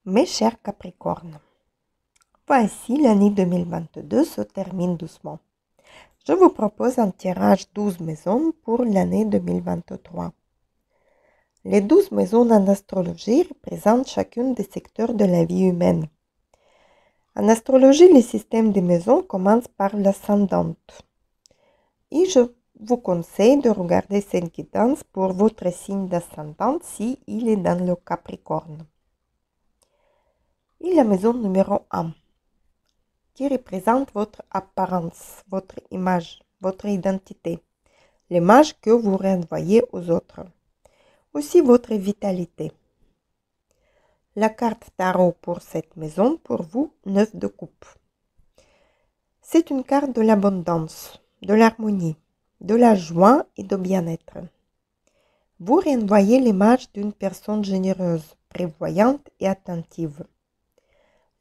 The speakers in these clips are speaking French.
Mes chers Capricornes, voici l'année 2022 se termine doucement. Je vous propose un tirage 12 maisons pour l'année 2023. Les 12 maisons en astrologie représentent chacune des secteurs de la vie humaine. En astrologie, le système des maisons commence par l'ascendante. Et je vous conseille de regarder cette guidance pour votre signe d'ascendante si il est dans le Capricorne. Et la maison numéro 1, qui représente votre apparence, votre image, votre identité, l'image que vous renvoyez aux autres, aussi votre vitalité. La carte tarot pour cette maison, pour vous, 9 de coupe. C'est une carte de l'abondance, de l'harmonie, de la joie et du bien-être. Vous renvoyez l'image d'une personne généreuse, prévoyante et attentive.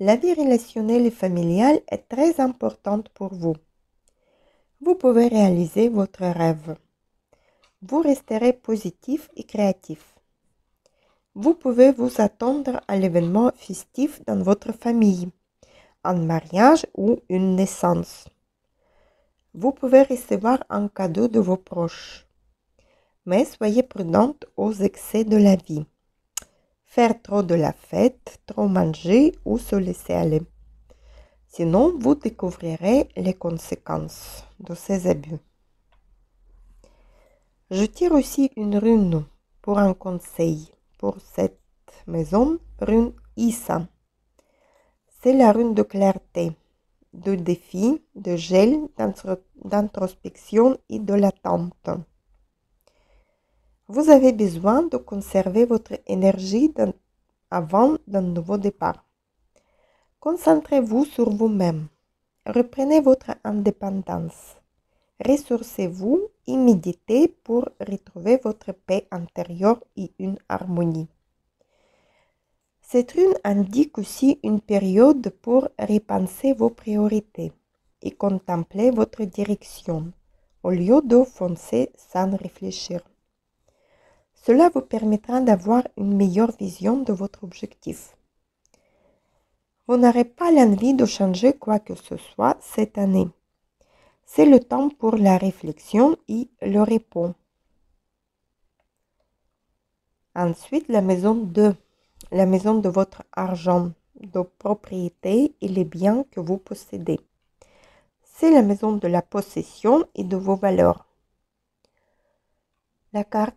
La vie relationnelle et familiale est très importante pour vous. Vous pouvez réaliser votre rêve. Vous resterez positif et créatif. Vous pouvez vous attendre à l'événement festif dans votre famille, un mariage ou une naissance. Vous pouvez recevoir un cadeau de vos proches. Mais soyez prudente aux excès de la vie. Faire trop de la fête, trop manger ou se laisser aller. Sinon, vous découvrirez les conséquences de ces abus. Je tire aussi une rune pour un conseil pour cette maison, rune Issa. C'est la rune de clarté, de défi, de gel, d'introspection et de l'attente. Vous avez besoin de conserver votre énergie avant d'un nouveau départ. Concentrez-vous sur vous-même. Reprenez votre indépendance. Ressourcez-vous et méditez pour retrouver votre paix intérieure et une harmonie. Cette rune indique aussi une période pour repenser vos priorités et contempler votre direction au lieu de foncer sans réfléchir. Cela vous permettra d'avoir une meilleure vision de votre objectif. Vous n'aurez pas l'envie de changer quoi que ce soit cette année. C'est le temps pour la réflexion et le repos. Ensuite, la maison 2, la maison de votre argent, de propriété et les biens que vous possédez. C'est la maison de la possession et de vos valeurs. La carte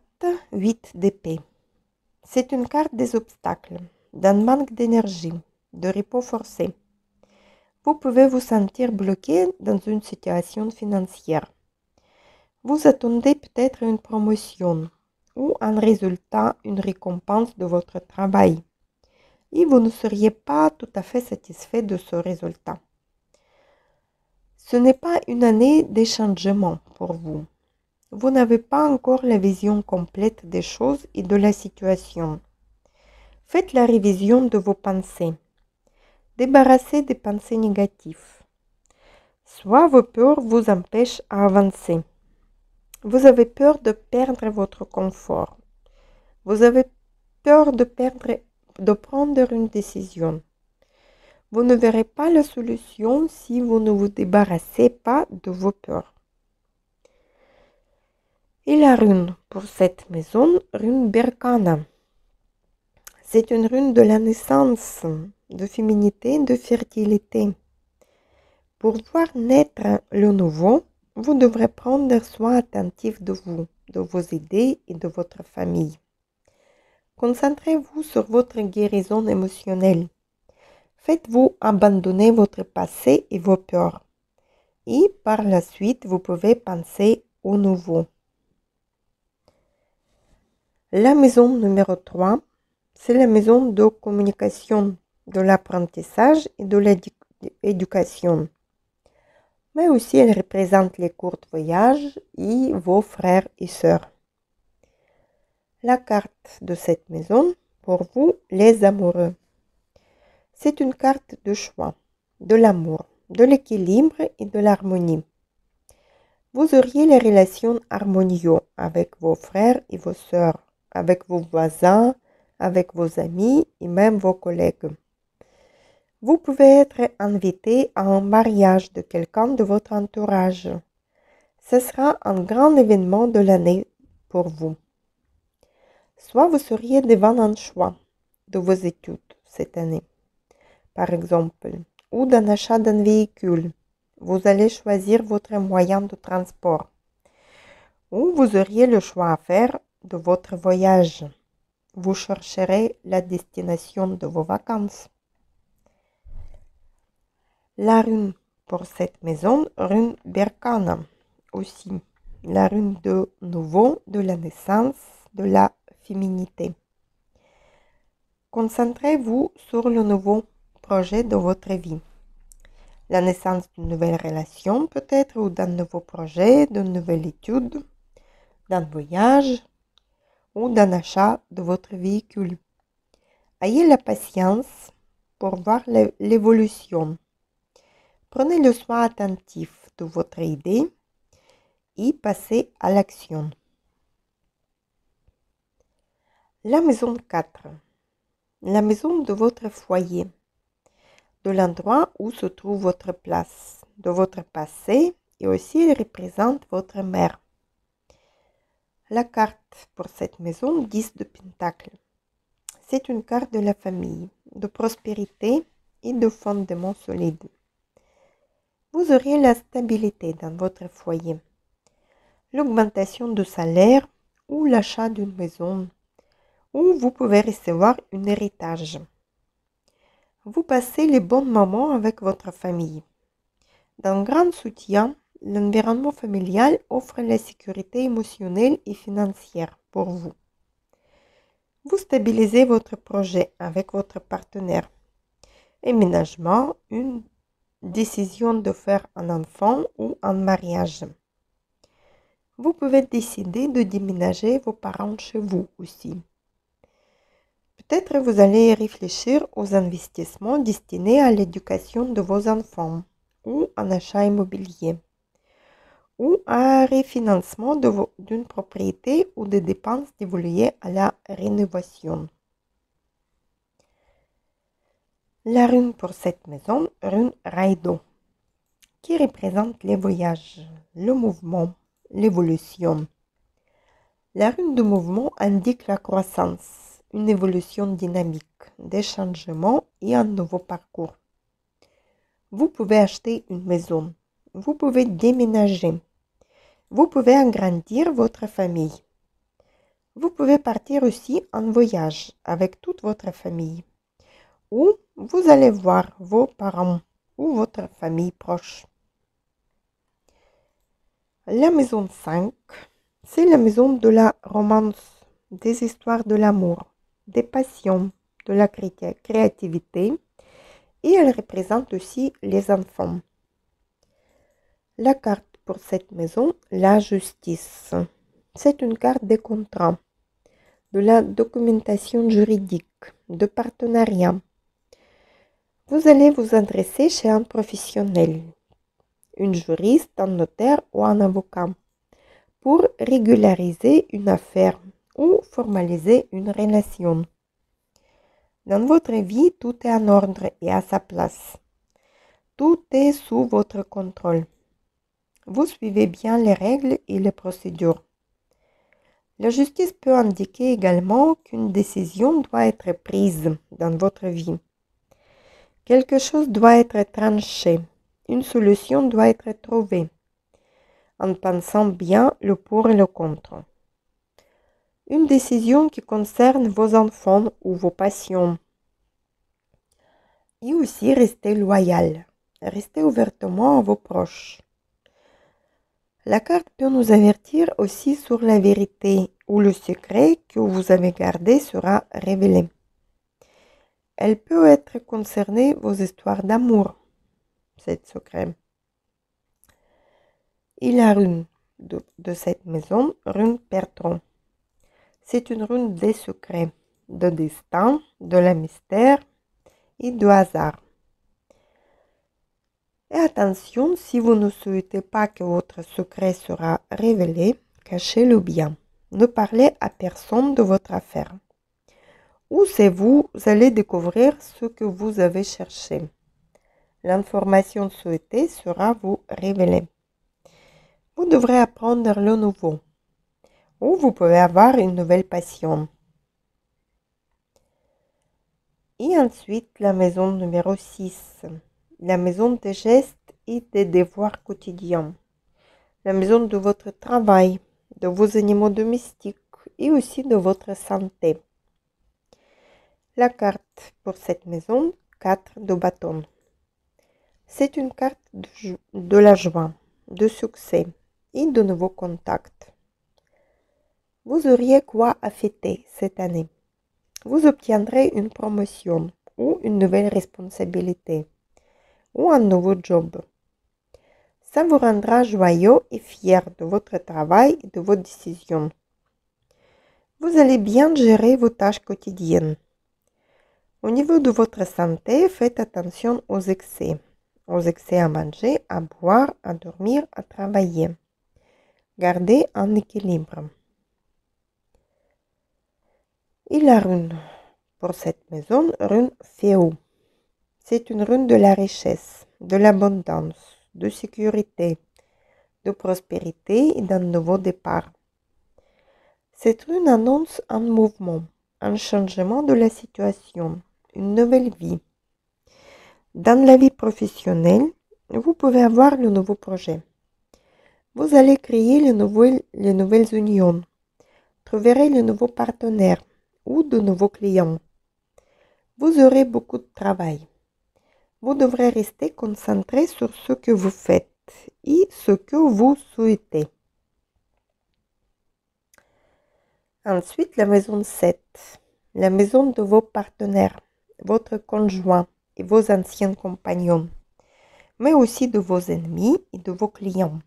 8 d'épée. C'est une carte des obstacles, d'un manque d'énergie, de repos forcé. Vous pouvez vous sentir bloqué dans une situation financière. Vous attendez peut-être une promotion ou un résultat, une récompense de votre travail. Et vous ne seriez pas tout à fait satisfait de ce résultat. Ce n'est pas une année d'échangement pour vous. Vous n'avez pas encore la vision complète des choses et de la situation. Faites la révision de vos pensées. Débarrassez des pensées négatives. Soit vos peurs vous empêchent à avancer. Vous avez peur de perdre votre confort. Vous avez peur de prendre une décision. Vous ne verrez pas la solution si vous ne vous débarrassez pas de vos peurs. Et la rune pour cette maison, rune Berkana. C'est une rune de la naissance, de féminité, de fertilité. Pour voir naître le nouveau, vous devrez prendre soin attentif de vous, de vos idées et de votre famille. Concentrez-vous sur votre guérison émotionnelle. Faites-vous abandonner votre passé et vos peurs. Et par la suite, vous pouvez penser au nouveau. La maison numéro 3, c'est la maison de communication, de l'apprentissage et de l'éducation. Mais aussi, elle représente les courts voyages et vos frères et sœurs. La carte de cette maison, pour vous, les amoureux. C'est une carte de choix, de l'amour, de l'équilibre et de l'harmonie. Vous auriez les relations harmonieuses avec vos frères et vos sœurs, avec vos voisins, avec vos amis et même vos collègues. Vous pouvez être invité à un mariage de quelqu'un de votre entourage. Ce sera un grand événement de l'année pour vous. Soit vous seriez devant un choix de vos études cette année, par exemple, ou d'un achat d'un véhicule. Vous allez choisir votre moyen de transport. Ou vous auriez le choix à faire de votre voyage. Vous chercherez la destination de vos vacances. La rune pour cette maison, rune Berkana aussi. La rune de nouveau, de la naissance, de la féminité. Concentrez-vous sur le nouveau projet de votre vie. La naissance d'une nouvelle relation peut-être, ou d'un nouveau projet, d'une nouvelle étude, d'un voyage ou d'un achat de votre véhicule. Ayez la patience pour voir l'évolution. Prenez le soin attentif de votre idée et passez à l'action. La maison 4. La maison de votre foyer, de l'endroit où se trouve votre place, de votre passé, et aussi elle représente votre mère. La carte pour cette maison, 10 de Pentacles. C'est une carte de la famille, de prospérité et de fondement solide. Vous aurez la stabilité dans votre foyer, l'augmentation de salaire ou l'achat d'une maison, ou vous pouvez recevoir un héritage. Vous passez les bons moments avec votre famille. D'un grand soutien, l'environnement familial offre la sécurité émotionnelle et financière pour vous. Vous stabilisez votre projet avec votre partenaire. Aménagement, une décision de faire un enfant ou un mariage. Vous pouvez décider de déménager vos parents chez vous aussi. Peut-être vous allez réfléchir aux investissements destinés à l'éducation de vos enfants ou un achat immobilier ou à un refinancement d'une propriété ou des dépenses dévolues à la rénovation. La rune pour cette maison, rune Raido, qui représente les voyages, le mouvement, l'évolution. La rune de mouvement indique la croissance, une évolution dynamique, des changements et un nouveau parcours. Vous pouvez acheter une maison, vous pouvez déménager, vous pouvez agrandir votre famille. Vous pouvez partir aussi en voyage avec toute votre famille, ou vous allez voir vos parents ou votre famille proche. La maison 5, c'est la maison de la romance, des histoires de l'amour, des passions, de la créativité, et elle représente aussi les enfants. La carte pour cette maison, la justice. C'est une carte des contrats, de la documentation juridique, de partenariat. Vous allez vous adresser chez un professionnel, une juriste, un notaire ou un avocat, pour régulariser une affaire ou formaliser une relation. Dans votre vie, tout est en ordre et à sa place. Tout est sous votre contrôle. Vous suivez bien les règles et les procédures. La justice peut indiquer également qu'une décision doit être prise dans votre vie. Quelque chose doit être tranché. Une solution doit être trouvée, en pensant bien le pour et le contre. Une décision qui concerne vos enfants ou vos passions. Et aussi rester loyal. Restez ouvertement à vos proches. La carte peut nous avertir aussi sur la vérité ou le secret que vous avez gardé sera révélé. Elle peut être concernée vos histoires d'amour, cette secret. Et la rune de cette maison, rune Pertron. C'est une rune des secrets, de destin, de la mystère et du hasard. Et attention, si vous ne souhaitez pas que votre secret sera révélé, cachez-le bien. Ne parlez à personne de votre affaire. ou c'est vous allez découvrir ce que vous avez cherché. L'information souhaitée sera vous révélée. Vous devrez apprendre le nouveau, ou vous pouvez avoir une nouvelle passion. Et ensuite, la maison numéro 6, la maison des gestes et des devoirs quotidiens, la maison de votre travail, de vos animaux domestiques et aussi de votre santé. La carte pour cette maison, 4 de bâton. C'est une carte de la joie, de succès et de nouveaux contacts. Vous auriez quoi à fêter cette année. Vous obtiendrez une promotion ou une nouvelle responsabilité ou un nouveau job. Ça vous rendra joyeux et fier de votre travail et de vos décisions. Vous allez bien gérer vos tâches quotidiennes. Au niveau de votre santé, faites attention aux excès à manger, à boire, à dormir, à travailler. Gardez un équilibre. Et la rune pour cette maison, rune Féo. C'est une rune de la richesse, de l'abondance, de sécurité, de prospérité et d'un nouveau départ. Cette rune annonce un mouvement, un changement de la situation, une nouvelle vie. Dans la vie professionnelle, vous pouvez avoir le nouveau projet. Vous allez créer les nouvelles unions, trouverez de nouveaux partenaires ou de nouveaux clients. Vous aurez beaucoup de travail. Vous devrez rester concentré sur ce que vous faites et ce que vous souhaitez. Ensuite, la maison 7, la maison de vos partenaires, votre conjoint et vos anciens compagnons, mais aussi de vos ennemis et de vos clients.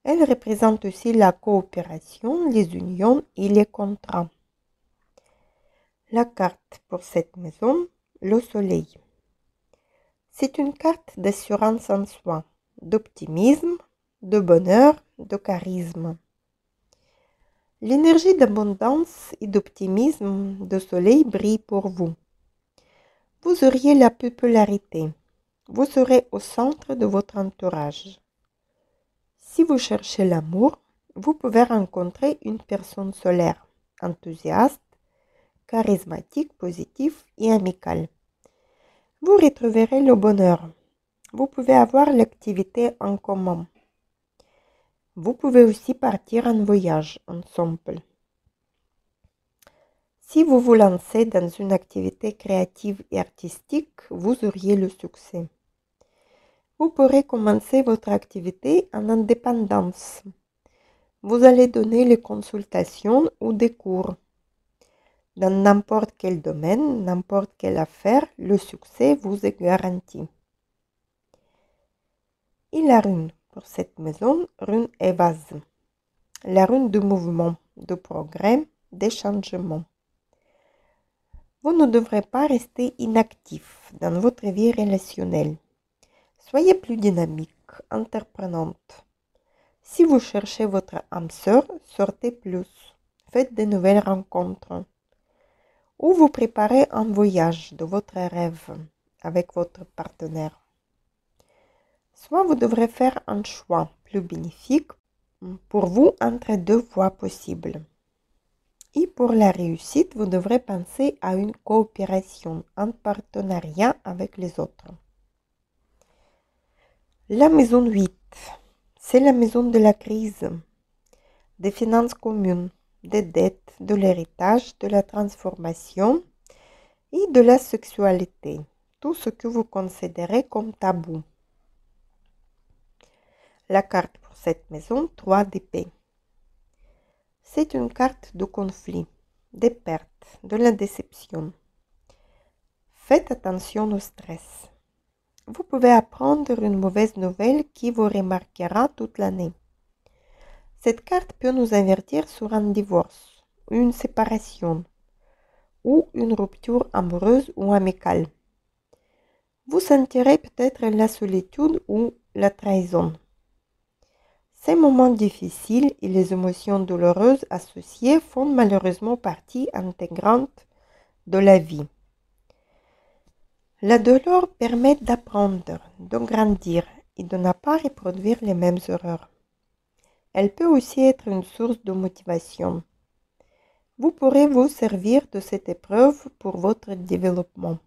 Elle représente aussi la coopération, les unions et les contrats. La carte pour cette maison, le soleil. C'est une carte d'assurance en soi, d'optimisme, de bonheur, de charisme. L'énergie d'abondance et d'optimisme de soleil brille pour vous. Vous auriez la popularité. Vous serez au centre de votre entourage. Si vous cherchez l'amour, vous pouvez rencontrer une personne solaire, enthousiaste, charismatique, positive et amicale. Vous retrouverez le bonheur. Vous pouvez avoir l'activité en commun. Vous pouvez aussi partir en voyage ensemble. Si vous vous lancez dans une activité créative et artistique, vous auriez le succès. Vous pourrez commencer votre activité en indépendance. Vous allez donner les consultations ou des cours. Dans n'importe quel domaine, n'importe quelle affaire, le succès vous est garanti. Et la rune pour cette maison, rune Évase. La rune de mouvement, de progrès, de changement. Vous ne devrez pas rester inactif dans votre vie relationnelle. Soyez plus dynamique, entreprenante. Si vous cherchez votre âme sœur, sortez plus. Faites de nouvelles rencontres. Ou vous préparez un voyage de votre rêve avec votre partenaire. Soit vous devrez faire un choix plus bénéfique pour vous entre deux voies possibles. Et pour la réussite, vous devrez penser à une coopération, un partenariat avec les autres. La maison 8, c'est la maison de la crise, des finances communes, des dettes, de l'héritage, de la transformation et de la sexualité, tout ce que vous considérez comme tabou. La carte pour cette maison, 3 d'épée. C'est une carte de conflit, des pertes, de la déception. Faites attention au stress. Vous pouvez apprendre une mauvaise nouvelle qui vous remarquera toute l'année. Cette carte peut nous avertir sur un divorce, une séparation ou une rupture amoureuse ou amicale. Vous sentirez peut-être la solitude ou la trahison. Ces moments difficiles et les émotions douloureuses associées font malheureusement partie intégrante de la vie. La douleur permet d'apprendre, de grandir et de ne pas reproduire les mêmes erreurs. Elle peut aussi être une source de motivation. Vous pourrez vous servir de cette épreuve pour votre développement.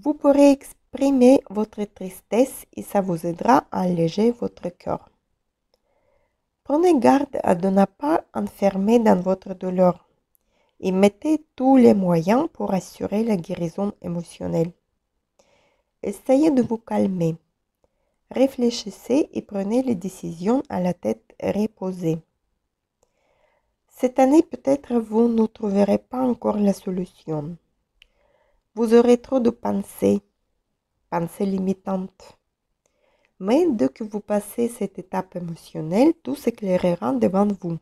Vous pourrez exprimer votre tristesse et ça vous aidera à alléger votre cœur. Prenez garde à ne pas enfermer dans votre douleur et mettez tous les moyens pour assurer la guérison émotionnelle. Essayez de vous calmer. Réfléchissez et prenez les décisions à la tête reposée. Cette année, peut-être vous ne trouverez pas encore la solution. Vous aurez trop de pensées limitantes. Mais dès que vous passez cette étape émotionnelle, tout s'éclairera devant vous.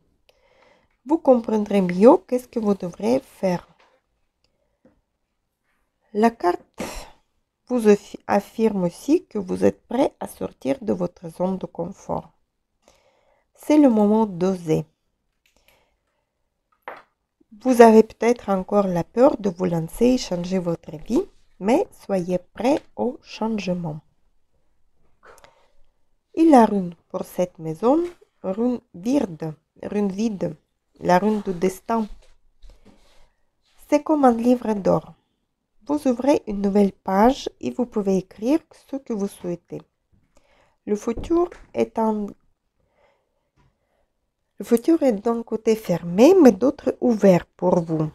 Vous comprendrez mieux qu'est-ce que vous devrez faire. La carte vous affirme aussi que vous êtes prêt à sortir de votre zone de confort. C'est le moment d'oser. Vous avez peut-être encore la peur de vous lancer et changer votre vie, mais soyez prêt au changement. Et la rune pour cette maison, rune vide, la rune du destin. C'est comme un livre d'or. Vous ouvrez une nouvelle page et vous pouvez écrire ce que vous souhaitez. Le futur est d'un côté fermé, mais d'autre ouvert pour vous.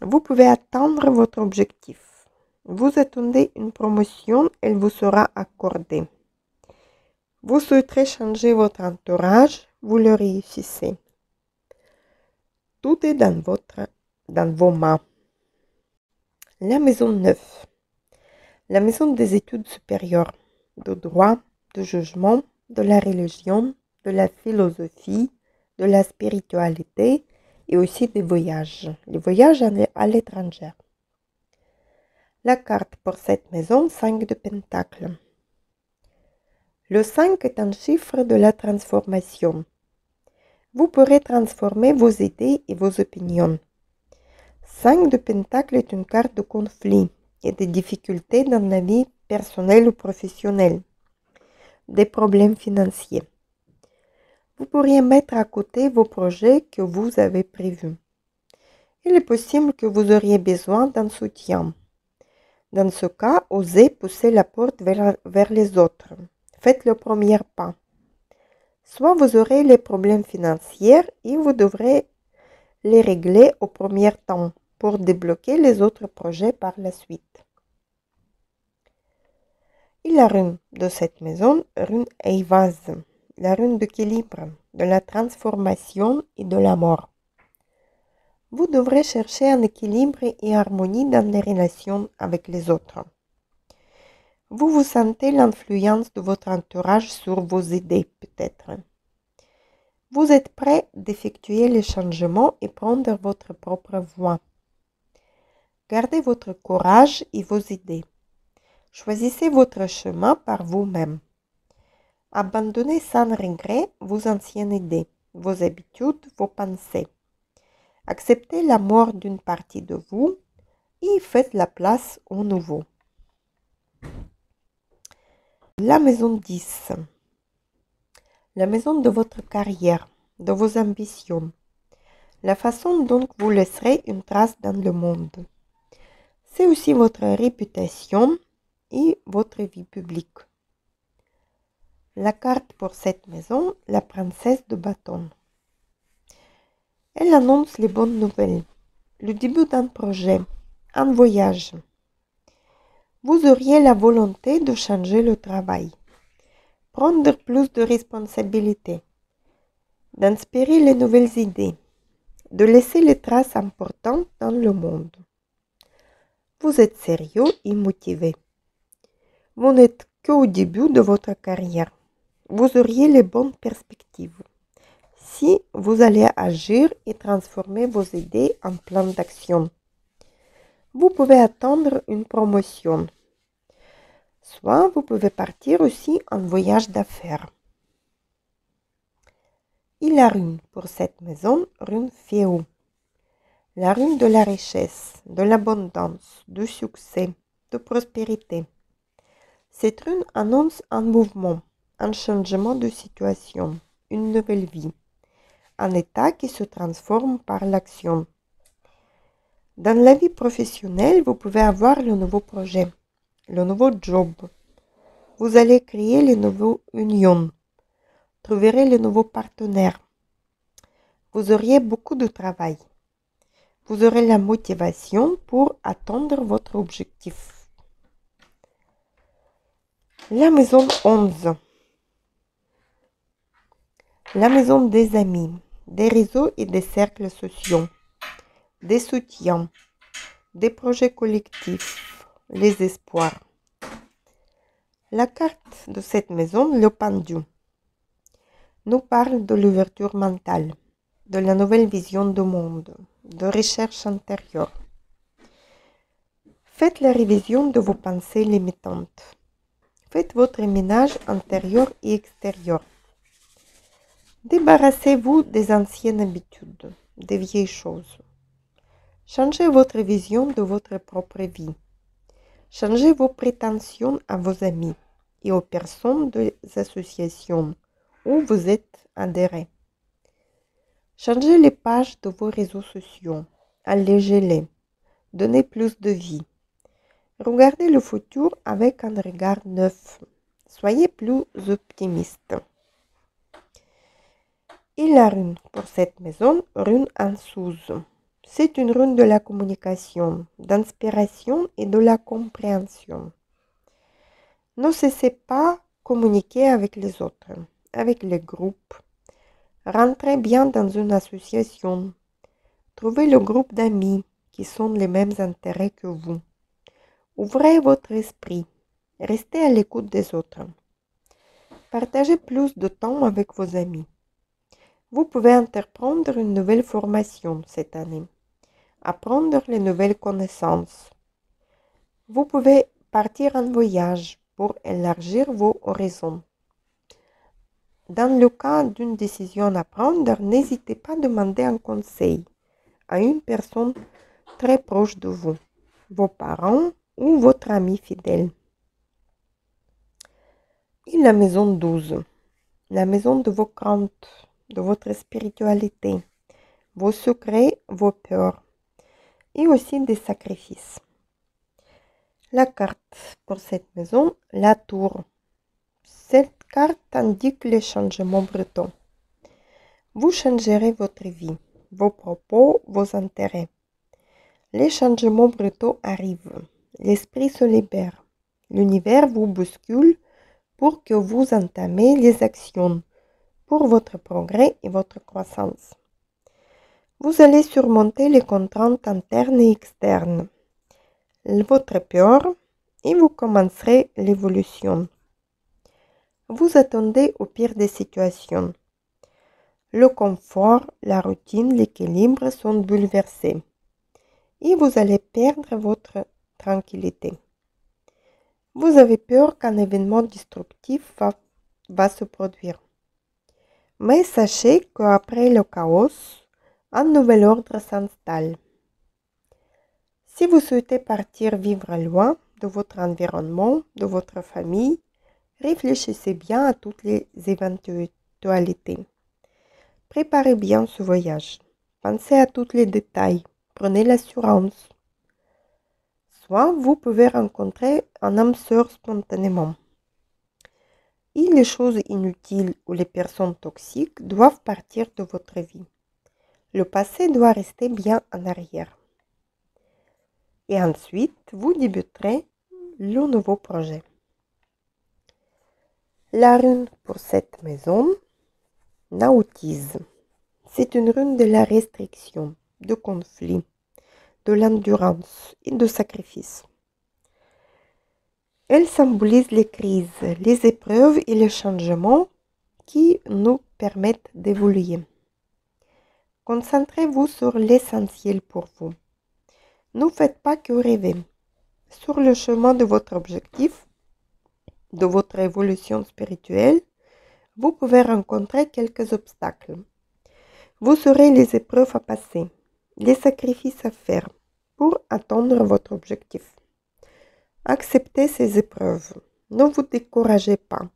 Vous pouvez atteindre votre objectif. Vous attendez une promotion, elle vous sera accordée. Vous souhaiterez changer votre entourage, vous le réussissez. Tout est dans vos mains. La maison 9. La maison des études supérieures, de droit, de jugement, de la religion, de la philosophie, de la spiritualité et aussi des voyages. Les voyages à l'étranger. La carte pour cette maison, 5 de Pentacles. Le 5 est un chiffre de la transformation. Vous pourrez transformer vos idées et vos opinions. 5 de Pentacles est une carte de conflit et de difficultés dans la vie personnelle ou professionnelle, des problèmes financiers. Vous pourriez mettre à côté vos projets que vous avez prévus. Il est possible que vous auriez besoin d'un soutien. Dans ce cas, osez pousser la porte vers les autres. Faites le premier pas. Soit vous aurez les problèmes financiers et vous devrez les régler au premier temps pour débloquer les autres projets par la suite. Et la rune de cette maison, rune Eivaz, la rune d'équilibre, de la transformation et de la mort. Vous devrez chercher un équilibre et harmonie dans les relations avec les autres. Vous vous sentez l'influence de votre entourage sur vos idées, peut-être. Vous êtes prêt d'effectuer les changements et prendre votre propre voie. Gardez votre courage et vos idées. Choisissez votre chemin par vous-même. Abandonnez sans regret vos anciennes idées, vos habitudes, vos pensées. Acceptez la mort d'une partie de vous et faites la place au nouveau. La maison 10. La maison de votre carrière, de vos ambitions. La façon dont vous laisserez une trace dans le monde. C'est aussi votre réputation et votre vie publique. La carte pour cette maison, la princesse de bâton. Elle annonce les bonnes nouvelles, le début d'un projet, un voyage. Vous auriez la volonté de changer le travail, prendre plus de responsabilités, d'inspirer les nouvelles idées, de laisser les traces importantes dans le monde. Vous êtes sérieux et motivé. Vous n'êtes qu'au début de votre carrière. Vous auriez les bonnes perspectives si vous allez agir et transformer vos idées en plan d'action. Vous pouvez attendre une promotion. Soit vous pouvez partir aussi en voyage d'affaires. Et la rune pour cette maison, rune Féo. La rune de la richesse, de l'abondance, du succès, de prospérité. Cette rune annonce un mouvement, un changement de situation, une nouvelle vie, un état qui se transforme par l'action. Dans la vie professionnelle, vous pouvez avoir le nouveau projet, le nouveau job. Vous allez créer les nouvelles unions, trouverez les nouveaux partenaires. Vous auriez beaucoup de travail. Vous aurez la motivation pour atteindre votre objectif. La maison 11. La maison des amis, des réseaux et des cercles sociaux, des soutiens, des projets collectifs, les espoirs. La carte de cette maison, le pendu, nous parle de l'ouverture mentale, de la nouvelle vision du monde, de recherche intérieure. Faites la révision de vos pensées limitantes. Faites votre ménage intérieur et extérieur. Débarrassez-vous des anciennes habitudes, des vieilles choses. Changez votre vision de votre propre vie. Changez vos prétentions à vos amis et aux personnes des associations où vous êtes adhérés. Changez les pages de vos réseaux sociaux. Allégez-les. Donnez plus de vie. Regardez le futur avec un regard neuf. Soyez plus optimiste. Et la rune pour cette maison, rune Ansuz. C'est une rune de la communication, d'inspiration et de la compréhension. Ne cessez pas communiquer avec les autres, avec les groupes. Rentrez bien dans une association. Trouvez le groupe d'amis qui ont les mêmes intérêts que vous. Ouvrez votre esprit. Restez à l'écoute des autres. Partagez plus de temps avec vos amis. Vous pouvez entreprendre une nouvelle formation cette année. Apprendre les nouvelles connaissances. Vous pouvez partir en voyage pour élargir vos horizons. Dans le cas d'une décision à prendre, n'hésitez pas à demander un conseil à une personne très proche de vous, vos parents ou votre ami fidèle. Et la maison 12, la maison de vos craintes, de votre spiritualité, vos secrets, vos peurs et aussi des sacrifices. La carte pour cette maison, la tour. Cette carte indique les changements brutaux. Vous changerez votre vie, vos propos, vos intérêts. Les changements brutaux arrivent. L'esprit se libère. L'univers vous bouscule pour que vous entamez les actions pour votre progrès et votre croissance. Vous allez surmonter les contraintes internes et externes, votre peur, et vous commencerez l'évolution. Vous attendez au pire des situations. Le confort, la routine, l'équilibre sont bouleversés et vous allez perdre votre tranquillité. Vous avez peur qu'un événement destructif va se produire. Mais sachez qu'après le chaos, un nouvel ordre s'installe. Si vous souhaitez partir vivre loin de votre environnement, de votre famille, réfléchissez bien à toutes les éventualités. Préparez bien ce voyage. Pensez à tous les détails. Prenez l'assurance. Soit vous pouvez rencontrer un âme sœur spontanément. Et les choses inutiles ou les personnes toxiques doivent partir de votre vie. Le passé doit rester bien en arrière. Et ensuite, vous débuterez le nouveau projet. La rune pour cette maison, Nautise. C'est une rune de la restriction, de conflit, de l'endurance et de sacrifice. Elle symbolise les crises, les épreuves et les changements qui nous permettent d'évoluer. Concentrez-vous sur l'essentiel pour vous. Ne faites pas que rêver. Sur le chemin de votre objectif, de votre évolution spirituelle, vous pouvez rencontrer quelques obstacles. Vous aurez les épreuves à passer les sacrifices à faire pour atteindre votre objectif. Acceptez ces épreuves. Ne vous découragez pas.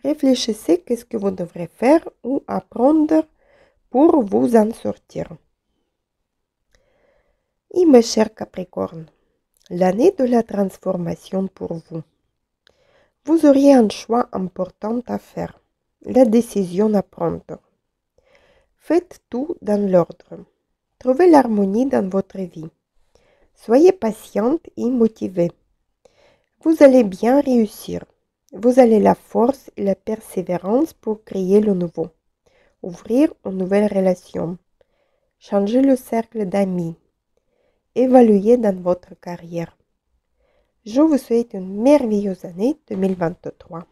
Réfléchissez qu'est-ce que vous devrez faire ou apprendre pour vous en sortir. Et mes chers Capricornes, l'année de la transformation pour vous. Vous auriez un choix important à faire, la décision à prendre. Faites tout dans l'ordre. Trouvez l'harmonie dans votre vie. Soyez patiente et motivée. Vous allez bien réussir. Vous avez la force et la persévérance pour créer le nouveau, ouvrir une nouvelle relation, changer le cercle d'amis, évaluer dans votre carrière. Je vous souhaite une merveilleuse année 2023.